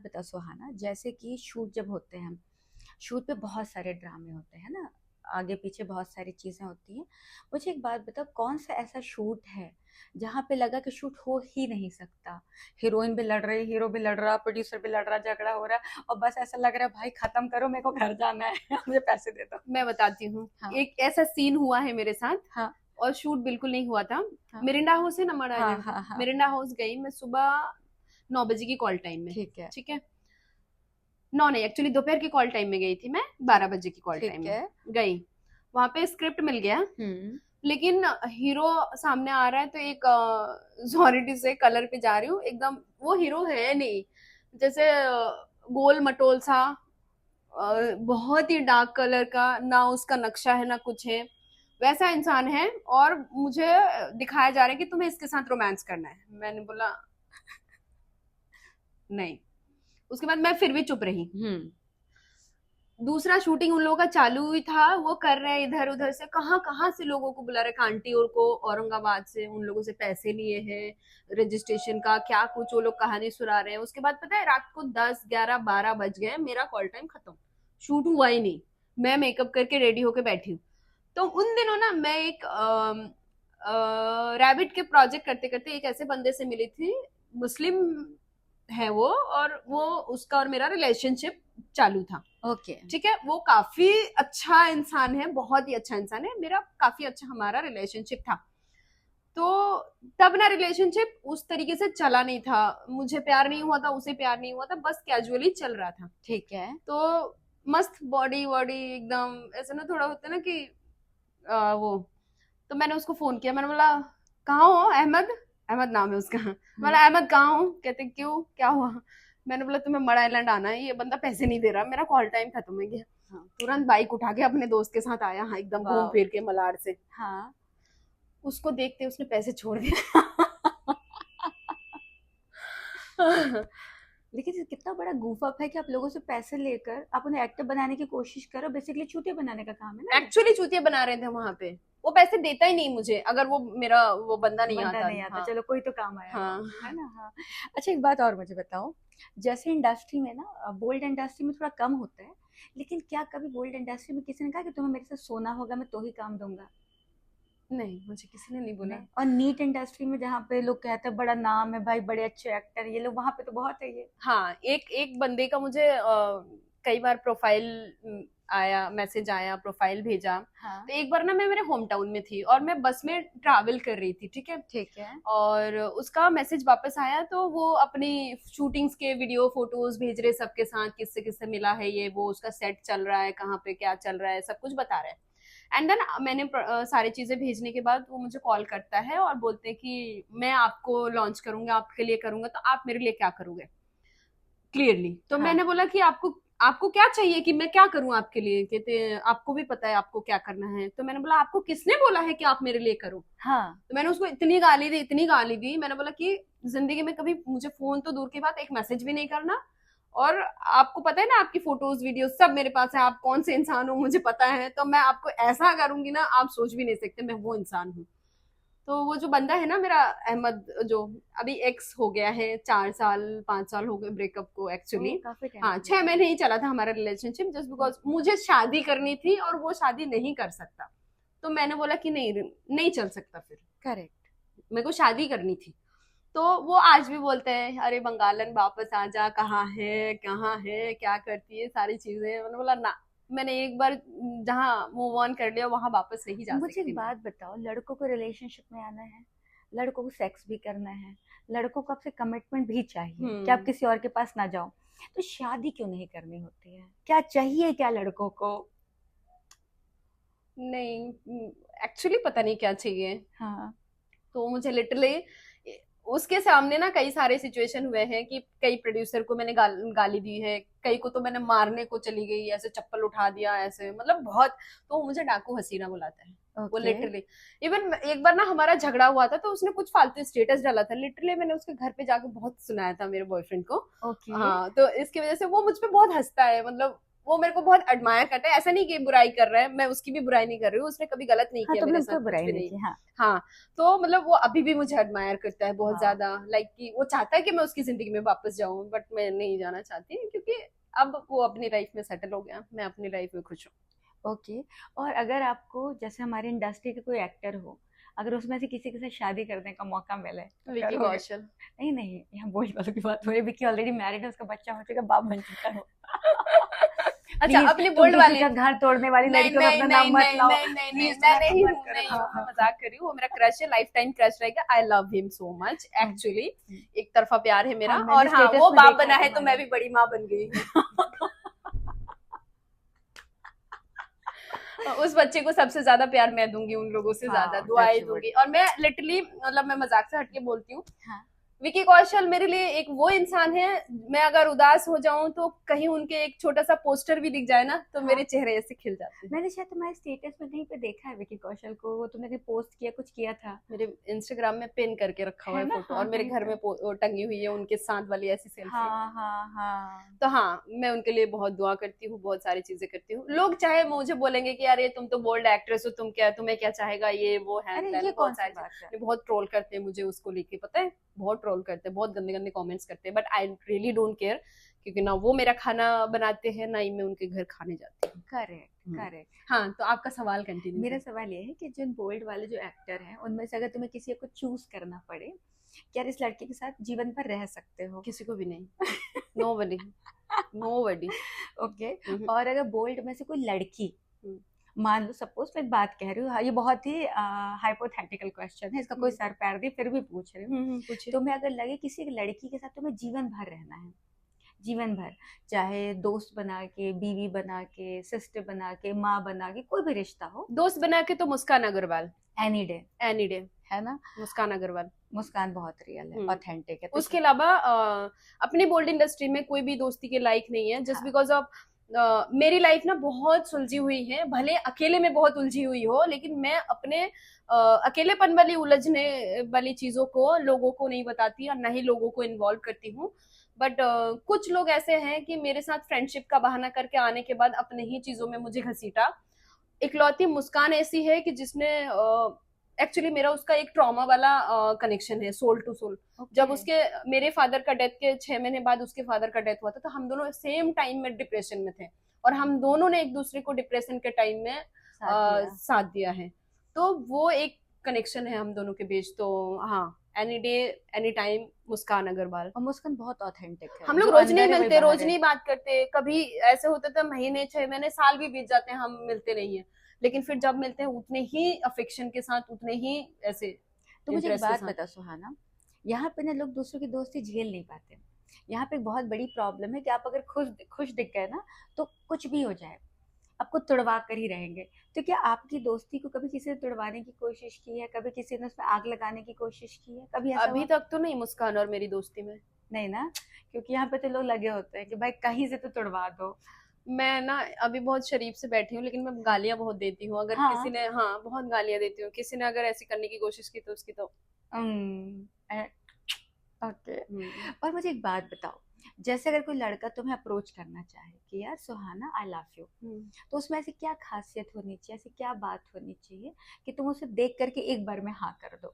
बता सुहाना, जैसे कि शूट जब होते हैं, शूट पे बहुत सारे ड्रामे होते हैं ना, आगे पीछे बहुत सारी चीजें होती हैं। मुझे एक बात बता, कौन सा ऐसा शूट है जहाँ पे लगा कि शूट हो ही नहीं सकता? हीरोइन भी लड़ रही, हीरो भी लड़ रहा, प्रोड्यूसर भी लड़ रहा, झगड़ा हो रहा है और बस ऐसा लग रहा है भाई खत्म करो, मेरे को घर जाना है मुझे पैसे दे दो। मैं बताती हूँ। हाँ। एक ऐसा सीन हुआ है मेरे साथ हाँ। और शूट बिल्कुल नहीं हुआ था। हाँ। मिरिंडा हाउस है ना, मड हाँ। आइलैंड पे। हाँ। हाँ। मिरिंडा हाउस गई मैं सुबह 9 बजे की कॉल टाइम में। ठीक है। ठीक है। 9 नहीं, एक्चुअली दोपहर की कॉल टाइम में गई थी मैं, 12 बजे की कॉल टाइम ठीक में है। गई। वहां पे स्क्रिप्ट मिल गया, हम्म। लेकिन हीरो सामने आ रहा है तो एक जॉनिटी से कलर पे जा रही हूँ एकदम। वो हीरो है नहीं, जैसे गोल मटोल सा, बहुत ही डार्क कलर का, ना उसका नक्शा है ना कुछ है, वैसा इंसान है। और मुझे दिखाया जा रहा है कि तुम्हें इसके साथ रोमांस करना है। मैंने बोला नहीं। उसके बाद मैं फिर भी चुप रही। हम्म। दूसरा शूटिंग उन लोगों का चालू ही था, वो कर रहे हैं इधर उधर से, कहाँ कहाँ से लोगों को बुला रहे, कांटी और को औरंगाबाद से उन लोगों से पैसे लिए हैं रजिस्ट्रेशन का, क्या कुछ वो लोग कहानी सुना रहे हैं। उसके बाद पता है रात को 10 11 12 बज गए, मेरा कॉल टाइम खत्म, शूट हुआ ही नहीं। मैं मेकअप करके रेडी होके बैठी हूँ। तो उन दिनों ना मैं एक रैबिट के प्रोजेक्ट करते करते एक ऐसे बंदे से मिली थी, मुस्लिम है वो, और वो उसका और मेरा रिलेशनशिप चालू था। ओके। ठीक है, वो काफी अच्छा इंसान है, बहुत ही अच्छा इंसान है, मेरा काफी अच्छा हमारा रिलेशनशिप था। तो तब ना रिलेशनशिप उस तरीके से चला नहीं था, मुझे प्यार नहीं हुआ था, उसे प्यार नहीं हुआ था, बस कैजुअली चल रहा था। ठीक है। तो मस्त बॉडी वॉडी एकदम ऐसे ना, थोड़ा होता है ना कि वो। तो मैंने उसको फोन किया, मैंने बोला कहाँ हो अहमद? अहमद नाम है उसका। हम्म। बोला अहमद कहाँ हो? कहते क्यों, क्या हुआ? मैंने बोला तुम्हें मड आइलैंड आना है, ये बंदा पैसे नहीं दे रहा, मेरा कॉल टाइम खत्म हो गया। हाँ। तुरंत बाइक उठा के अपने दोस्त के साथ आया, हाँ एकदम घूम वाह। फिर के मलाड से। हाँ। उसको देखते उसने पैसे छोड़ दिए। लेकिन ये कितना बड़ा गूफ अप है कि आप लोगों से पैसे लेकर आप उन्हें एक्टर बनाने की कोशिश करो, बेसिकली चूतिया बनाने का काम है ना ये। एक्चुअली चूतिया बना रहे थे वहां पे। वो पैसे देता ही नहीं मुझे, अगर वो मेरा वो बंदा नहीं बंदा आता। नहीं आता, हाँ। चलो कोई तो काम आया वो, हाँ। है ना। हाँ। अच्छा, एक बात और मुझे बताओ, जैसे इंडस्ट्री में ना, बोल्ड इंडस्ट्री में थोड़ा कम होता है, लेकिन क्या कभी बोल्ड इंडस्ट्री में किसी ने कहा कि तुम्हें मेरे साथ सोना होगा, मैं तो ही काम दूंगा? नहीं, मुझे किसी ने नहीं बोला। नहीं। और नीट इंडस्ट्री में जहाँ पे लोग कहते हैं बड़ा नाम है भाई, बड़े अच्छे एक्टर ये लोग, वहां पे तो बहुत है ये। हाँ, एक एक बंदे का मुझे कई बार प्रोफाइल आया, मैसेज आया, प्रोफाइल भेजा। हाँ। तो एक बार ना मैं मेरे होम टाउन में थी और मैं बस में ट्रैवल कर रही थी, ठीक है। ठीक है। और उसका मैसेज वापस आया, तो वो अपनी शूटिंग्स के वीडियो फोटोज भेज रहे सबके साथ, किससे किससे मिला है ये वो, उसका सेट चल रहा है, कहाँ पे क्या चल रहा है, सब कुछ बता रहे हैं। एंड देन मैंने सारी चीजें भेजने के बाद वो मुझे कॉल करता है और बोलते हैं कि मैं आपको लॉन्च करूंगा, आपके लिए करूंगा, तो आप मेरे लिए क्या करोगे क्लियरली। तो हाँ। मैंने बोला कि आपको आपको क्या चाहिए कि मैं क्या करूं आपके लिए? कहते हैं आपको भी पता है आपको क्या करना है। तो मैंने बोला आपको किसने बोला है कि आप मेरे लिए करो? हाँ। तो मैंने उसको इतनी गाली दी, इतनी गाली दी। मैंने बोला कि जिंदगी में कभी मुझे फोन तो दूर की बात, एक मैसेज भी नहीं करना। और आपको पता है ना, आपकी फोटोज वीडियो सब मेरे पास है, आप कौन से इंसान हो मुझे पता है, तो मैं आपको ऐसा करूंगी ना आप सोच भी नहीं सकते मैं वो इंसान हूँ। तो वो जो बंदा है ना मेरा, अहमद, जो अभी एक्स हो गया है, 4 साल 5 साल हो गए ब्रेकअप को ओ, एक्चुअली। काफी टाइम हाँ, हो 6 महीने ही चला था हमारा रिलेशनशिप, जस्ट गया। बिकॉज मुझे शादी करनी थी और वो शादी नहीं कर सकता। तो मैंने बोला कि नहीं, नहीं चल सकता फिर, करेक्ट। मेरे को शादी करनी थी। तो वो आज भी बोलते हैं अरे बंगालन वापस आ जा, कहाँ है, क्या करती है, सारी चीजें। मैंने बोला ना, मैंने एक बार जहाँ मूव ऑन कर लिया वहां वापस नहीं जा मुझे एक सकती मैं। बात बताओ, लड़कों को रिलेशनशिप में आना है, लड़कों को सेक्स भी करना है, लड़कों को आपसे कमिटमेंट भी चाहिए कि आप हम्म। किसी और के पास ना जाओ, तो शादी क्यों नहीं करनी होती है? क्या चाहिए क्या लड़कों को? नहीं, एक्चुअली पता नहीं क्या चाहिए। हाँ। तो मुझे लिटरली उसके सामने ना कई सारे सिचुएशन हुए हैं कि कई प्रोड्यूसर को मैंने गाली दी है, कई को तो मैंने मारने को चली गई, ऐसे चप्पल उठा दिया ऐसे, मतलब बहुत। तो वो मुझे डाकू हसीना बुलाता है, वो ओके। लिटरली। इवन एक बार ना हमारा झगड़ा हुआ था, तो उसने कुछ फालतू स्टेटस डाला था, लिटरली मैंने उसके घर पे जाके बहुत सुनाया था मेरे बॉयफ्रेंड को। ओके। हाँ, तो इसकी वजह से वो मुझ पे बहुत हंसता है, मतलब वो मेरे को बहुत एडमायर करता है, ऐसा नहीं कि बुराई कर रहा है, मैं उसकी भी बुराई नहीं कर रही हूँ, उसने कभी गलत नहीं हाँ, किया तुमने मेरे उस साथ, पर कुछ बुराई भी नहीं नहीं। की। हाँ हाँ, तो मतलब वो अभी भी मुझे एडमायर करता है बहुत हाँ। ज्यादा, लाइक कि वो चाहता है कि मैं उसकी जिंदगी में वापस जाऊं, बट मैं नहीं जाना चाहती, क्योंकि अब वो अपनी लाइफ में सेटल हो गया, मैं अपनी लाइफ में खुश हूँ। ओके। और अगर आपको जैसे हमारी इंडस्ट्री के कोई एक्टर हो, अगर उसमें से किसी के साथ शादी करने का मौका मिले तो विकी करोगे? कौशल। नहीं नहीं, यहाँ बोझ वालों की बात हो रही है। विक्की ऑलरेडी मैरिड है, उसका बच्चा हो चुका, बाप बन चुका है। अच्छा, प्लीज, अपनी तुम बोल्ड किसी वाले। का घर तोड़ने वाली नहीं लड़कियों में नहीं अपना नहीं नाम मत नहीं लाओ। नहीं नहीं नहीं, प्लीज मैं तुम ऐसा नहीं मत हूँ, करो। नहीं हाँ हूँ, मैं हाँ हाँ। मजाक कर रही हूँ, वो मेरा क्रश है, लाइफ टाइम क्रश रहेगा, I love him so much actually. एक तरफा प्यार है मेरा, हाँ, मैंने और हाँ, स्टेटस वो में बाप देखा बना है तो तुम्हारे। मैं भी बड़ी माँ बन गई हूँ। उस बच्चे को सबसे ज्यादा प्यार मैं दूंगी, उन लोगों से ज्यादा वाओ, दुआएं टच वुड। दूंगी, और मैं लिटरली, मतलब मैं मजाक से हटके बोलती हूँ, हाँ, विकी कौशल मेरे लिए एक वो इंसान है, मैं अगर उदास हो जाऊं तो कहीं उनके एक छोटा सा पोस्टर भी दिख जाए ना, तो हाँ। मेरे चेहरे ऐसे खिल जाते हैं। मैंने शायद तुम्हारे स्टेटस में कहीं पे देखा है विकी कौशल को, वो तुमने कहीं पोस्ट किया, कुछ किया था, मेरे इंस्टाग्राम में पिन करके रखा हुआ है है ना? फोटो, हाँ, और मेरे कहीं घर पे। में टंगी हुई है उनके साथ वाली ऐसी सेल्फी। हाँ हाँ हाँ। तो हाँ, मैं उनके लिए बहुत दुआ करती हूँ, बहुत सारी चीजें करती हूँ। लोग चाहे मुझे बोलेंगे कि अरे तुम तो बोल्ड एक्ट्रेस हो, तुम क्या, तुम्हें क्या चाहेगा, ये वो है अरे ये देन, कौन बहुत सी सारी बात है? चीजें, बहुत ट्रोल करते हैं मुझे उसको लेके, पता है, बहुत ट्रोल करते हैं, बहुत गंदे गंदे कमेंट्स करते हैं, but I really don't care, क्योंकि ना वो मेरा खाना बनाते हैं, ना ही मैं उनके घर खाने जाती हूँ। करेक्ट हम्म। करेक्ट। हाँ, तो आपका सवाल कंटिन्यू मेरा है। सवाल ये है कि जिन बोल्ड वाले जो एक्टर हैं, उनमें से अगर तुम्हें किसी को चूज करना पड़े, क्या इस लड़के के साथ जीवन भर रह सकते हो? किसी को भी नहीं, नो बडी, नो बडी। ओके। और अगर बोल्ड में से कोई लड़की, मान लो सपोज, मैं एक बात कह रही हूँ, हाँ, ये बहुत ही हाइपोथेटिकल क्वेश्चन है, इसका कोई सर पैर नहीं, फिर भी पूछ रही हूँ। पूछिए। तुम्हें अगर लगे किसी एक लड़की के साथ तुम्हें जीवन भर रहना है, जीवन भर, चाहे दोस्त बना के, बीवी बना के, सिस्टर बना के, माँ बना के, कोई भी रिश्ता हो, दोस्त बना के तो Muskan Agarwal, any day, any day, है ना? मुस्कान अग्रवाल। मुस्कान बहुत रियल है, ऑथेंटिक है, तो उसके अलावा अपनी बोल्ड इंडस्ट्री में कोई भी दोस्ती के लायक नहीं है, जस्ट हाँ, बिकॉज ऑफ मेरी लाइफ ना बहुत सुलझी हुई है, भले अकेले में बहुत उलझी हुई हो, लेकिन मैं अपने अकेलेपन वाली उलझने वाली चीजों को लोगों को नहीं बताती, और ना ही लोगों को इन्वॉल्व करती हूँ। बट कुछ लोग ऐसे हैं कि मेरे साथ फ्रेंडशिप का बहाना करके आने के बाद अपने ही चीजों में मुझे घसीटा। इकलौती मुस्कान ऐसी है कि जिसने एक्चुअली मेरा उसका एक ट्रॉमा वाला कनेक्शन है, सोल टू सोल। जब उसके, मेरे फादर का डेथ के 6 महीने बाद उसके फादर का डेथ हुआ था, तो हम दोनों सेम टाइम में डिप्रेशन में थे, और हम दोनों ने एक दूसरे को डिप्रेशन के टाइम में साथ दिया है। तो वो एक कनेक्शन है हम दोनों के बीच। तो हाँ, एनी डे एनी टाइम मुस्कान अग्रवाल। और मुस्कान बहुत ऑथेंटिक है, हम लोग जो रोज नहीं अंदर है वही मिलते, बाहर रोज है। नहीं बात करते, कभी ऐसे होता था महीने 6 महीने साल भी बीत जाते हैं हम मिलते नहीं है, लेकिन फिर जब मिलते हैं उतने ही अफेक्शन के साथ, उतने ही ऐसे तो मुझे एक इंटरेस्ट के बात साथ। बता सुहाना, यहाँ पे ना लोग दूसरों की दोस्ती झेल नहीं पाते। यहाँ पे एक बहुत बड़ी प्रॉब्लम है कि आप अगर खुश खुश दिख गए ना, तो कुछ भी हो जाए आपको तुड़वा कर ही रहेंगे। तो क्या आपकी दोस्ती को कभी किसी ने तुड़वाने की कोशिश की है? कभी किसी ने उसमें आग लगाने की कोशिश की है? कभी ऐसा अभी हुआ? तक तो नहीं मुस्कान और मेरी दोस्ती में। नहीं ना? क्योंकि यहाँ पे तो लोग लगे होते हैं कि भाई कहीं से तो तुड़वा दो। मैं ना अभी बहुत शरीफ से बैठी हूँ, लेकिन मैं गालियां बहुत देती हूँ, अगर हाँ। किसी ने, हाँ, बहुत गालियां देती हूँ, किसी ने अगर ऐसी करने की कोशिश की तो उसकी तो ओके। और मुझे एक बात बताओ, जैसे अगर कोई लड़का तुम्हें अप्रोच करना चाहे कि यार सुहाना आई लव यू, तो उसमें ऐसी क्या खासियत होनी चाहिए, ऐसी क्या बात होनी चाहिए कि तुम उसे देख करके एक बार में हाँ कर दो?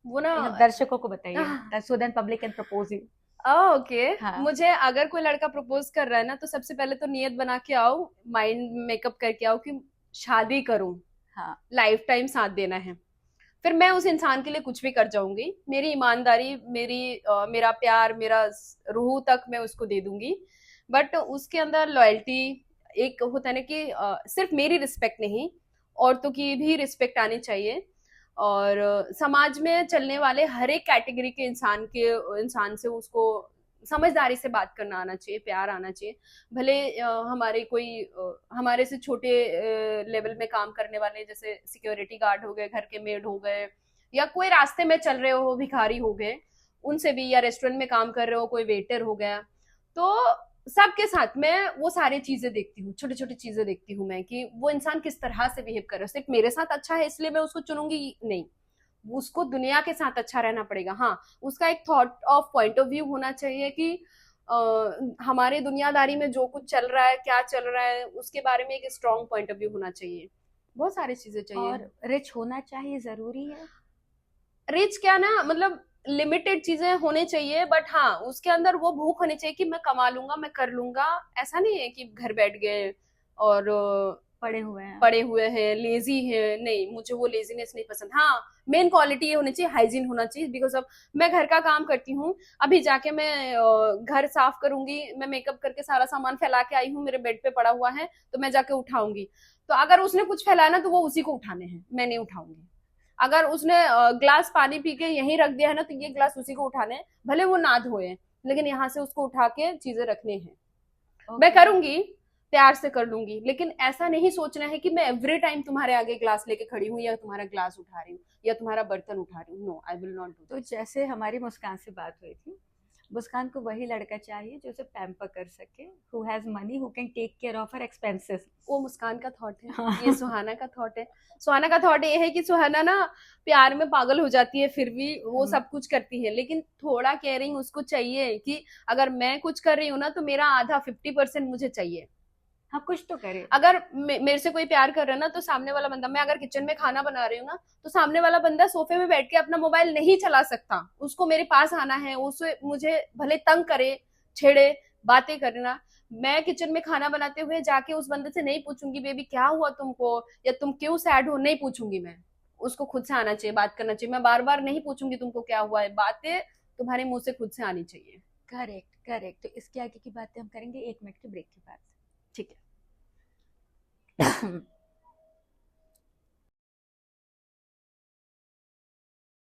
वो ना, दर्शकों को बताइए, so then public can propose you. Okay. हाँ। मुझे अगर कोई लड़का प्रपोज कर रहा है ना, तो सबसे पहले तो नियत बना के आओ, माइंड मेकअप करके आओ कि शादी करूं, हाँ। लाइफ टाइम साथ देना है। फिर मैं उस इंसान के लिए कुछ भी कर जाऊंगी, मेरी ईमानदारी, मेरा प्यार, मेरा रूह तक मैं उसको दे दूंगी। बट उसके अंदर लॉयल्टी एक होता है ना कि सिर्फ मेरी रिस्पेक्ट नहीं, औरतों की भी रिस्पेक्ट आनी चाहिए। और समाज में चलने वाले हर एक कैटेगरी के इंसान से उसको समझदारी से बात करना आना चाहिए, प्यार आना चाहिए। भले हमारे से छोटे लेवल में काम करने वाले, जैसे सिक्योरिटी गार्ड हो गए, घर के मेड हो गए, या कोई रास्ते में चल रहे हो भिखारी हो गए, उनसे भी, या रेस्टोरेंट में काम कर रहे हो कोई वेटर हो गया, तो सबके साथ मैं वो सारी चीजें देखती हूँ, छोटी छोटी चीजें देखती हूँ मैं, कि वो इंसान किस तरह से बिहेव कर रहा है। सिर्फ मेरे साथ अच्छा है इसलिए मैं उसको चुनूंगी नहीं, उसको दुनिया के साथ अच्छा रहना पड़ेगा। हाँ, उसका एक thought of point of view होना चाहिए कि हमारे दुनियादारी में जो कुछ चल रहा है, क्या चल रहा है, उसके बारे में एक स्ट्रॉन्ग पॉइंट ऑफ व्यू होना चाहिए। बहुत सारी चीजें चाहिए। और रिच होना चाहिए, जरूरी है। रिच क्या ना, मतलब लिमिटेड चीजें होने चाहिए, बट हाँ उसके अंदर वो भूख होनी चाहिए कि मैं कमा लूंगा, मैं कर लूंगा। ऐसा नहीं है कि घर बैठ गए और पड़े हुए हैं। पड़े हुए हैं, लेजी है, नहीं, मुझे वो लेजीनेस नहीं पसंद। हाँ, मेन क्वालिटी ये होनी चाहिए, हाइजीन होना चाहिए। बिकॉज अब मैं घर का काम करती हूँ, अभी जाके मैं घर साफ करूंगी, मैं मेकअप करके सारा सामान फैला के आई हूँ, मेरे बेड पे पड़ा हुआ है, तो मैं जाके उठाऊंगी। तो अगर उसने कुछ फैलाया ना, तो वो उसी को उठाने हैं, मैं नहीं उठाऊंगी। अगर उसने ग्लास पानी पी के यहीं रख दिया है ना, तो ये ग्लास उसी को उठाने हैं, भले वो ना धोए, लेकिन यहाँ से उसको उठा के चीजें रखने हैं। मैं करूंगी, प्यार से कर लूंगी, लेकिन ऐसा नहीं सोचना है कि मैं एवरी टाइम तुम्हारे आगे ग्लास लेके खड़ी हूँ, या तुम्हारा ग्लास उठा रही हूँ, या तुम्हारा बर्तन उठा रही हूँ। No, I will not do. तो जैसे हमारी मुस्कान से बात हुई थी, मुस्कान को वही लड़का चाहिए जो उसे पैम्पर कर सके, who has money, who can take care of her expenses. वो मुस्कान का थॉट है, ये हाँ। सुहाना का थॉट है। सुहाना का थॉट ये है कि सुहाना ना प्यार में पागल हो जाती है, फिर भी वो सब कुछ करती है, लेकिन थोड़ा केयरिंग उसको चाहिए कि अगर मैं कुछ कर रही हूँ ना, तो मेरा आधा 50% मुझे चाहिए। हाँ, कुछ तो करे। अगर मेरे से कोई प्यार कर रहा है ना, तो सामने वाला बंदा, मैं अगर किचन में खाना बना रही हूँ ना, तो सामने वाला बंदा सोफे में बैठ के अपना मोबाइल नहीं चला सकता, उसको मेरे पास आना है, उसे मुझे भले तंग करे, छेड़े, बातें करना। मैं किचन में खाना बनाते हुए जाके उस बंदे से नहीं पूछूंगी बेबी क्या हुआ तुमको, या तुम क्यों सैड हो, नहीं पूछूंगी मैं। उसको खुद से आना चाहिए, बात करना चाहिए। मैं बार बार नहीं पूछूंगी तुमको क्या हुआ है, बातें तुम्हारे मुंह से खुद से आनी चाहिए। Correct, correct. तो इसके आगे की बातें हम करेंगे 1 मिनट के ब्रेक के बाद। ठीक है।